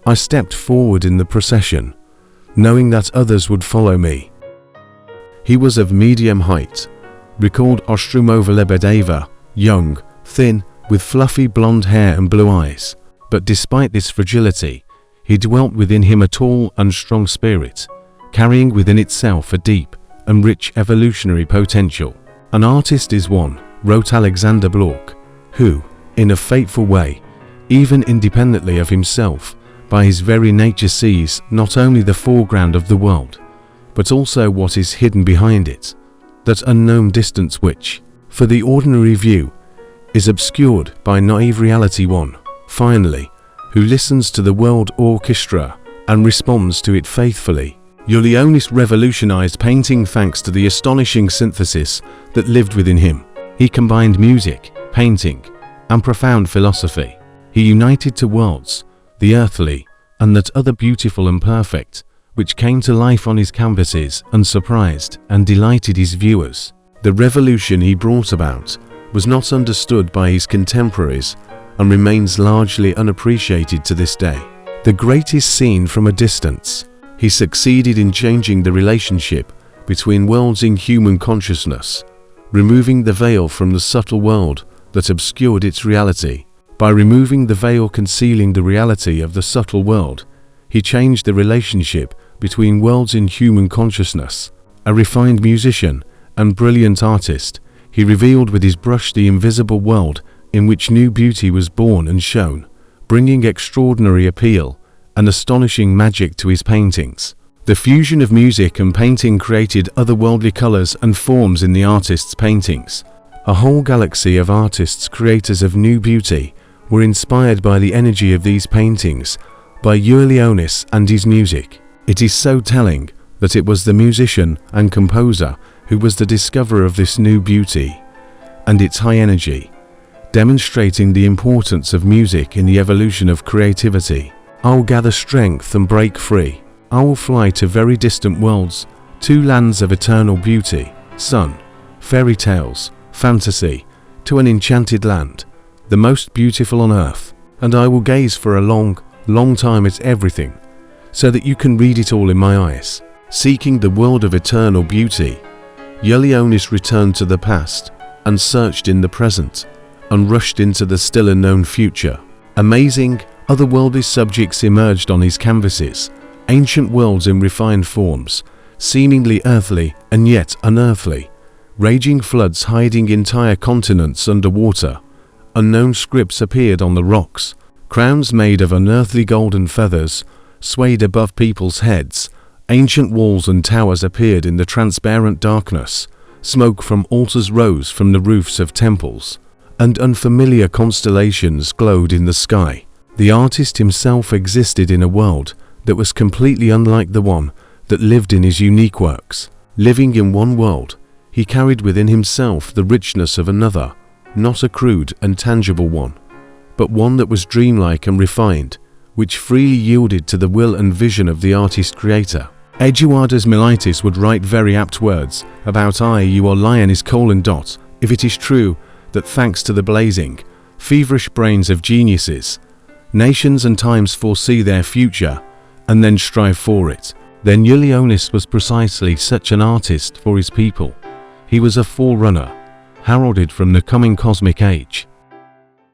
I stepped forward in the procession, knowing that others would follow me. He was of medium height, recalled Ostromova Lebedeva, young, thin, with fluffy blonde hair and blue eyes. But despite this fragility, he dwelt within him a tall and strong spirit, carrying within itself a deep and rich evolutionary potential. An artist is one, wrote Alexander Blok, who, in a fateful way, even independently of himself, by his very nature sees not only the foreground of the world, but also what is hidden behind it, that unknown distance which, for the ordinary view, is obscured by naive reality. One, finally, who listens to the world orchestra and responds to it faithfully. Ciurlionis revolutionized painting thanks to the astonishing synthesis that lived within him. He combined music, painting, and profound philosophy. He united two worlds, the earthly and that other beautiful and perfect, which came to life on his canvases and surprised and delighted his viewers. The revolution he brought about was not understood by his contemporaries and remains largely unappreciated to this day. The great is seen from a distance. He succeeded in changing the relationship between worlds in human consciousness, removing the veil from the subtle world that obscured its reality. By removing the veil concealing the reality of the subtle world, he changed the relationship between worlds in human consciousness. A refined musician and brilliant artist, he revealed with his brush the invisible world in which new beauty was born and shown, bringing extraordinary appeal and astonishing magic to his paintings. The fusion of music and painting created otherworldly colors and forms in the artist's paintings. A whole galaxy of artists, creators of new beauty, were inspired by the energy of these paintings, by Ciurlionis and his music. It is so telling that it was the musician and composer who was the discoverer of this new beauty and its high energy, demonstrating the importance of music in the evolution of creativity. I will gather strength and break free. I will fly to very distant worlds, to lands of eternal beauty, sun, fairy tales, fantasy, to an enchanted land, the most beautiful on earth, and I will gaze for a long, long time at everything, so that you can read it all in my eyes. Seeking the world of eternal beauty, Ciurlionis returned to the past and searched in the present and rushed into the still unknown future. Amazing, otherworldly subjects emerged on his canvases, ancient worlds in refined forms, seemingly earthly and yet unearthly, raging floods hiding entire continents under water. Unknown scripts appeared on the rocks, crowns made of unearthly golden feathers swayed above people's heads, ancient walls and towers appeared in the transparent darkness, smoke from altars rose from the roofs of temples, and unfamiliar constellations glowed in the sky. The artist himself existed in a world that was completely unlike the one that lived in his unique works. Living in one world, he carried within himself the richness of another, not a crude and tangible one, but one that was dreamlike and refined, which freely yielded to the will and vision of the artist-creator. Eduardas Milaitis would write very apt words about you are lionis : if it is true that thanks to the blazing, feverish brains of geniuses, nations and times foresee their future and then strive for it, then Ciurlionis was precisely such an artist for his people. He was a forerunner, heralded from the coming cosmic age.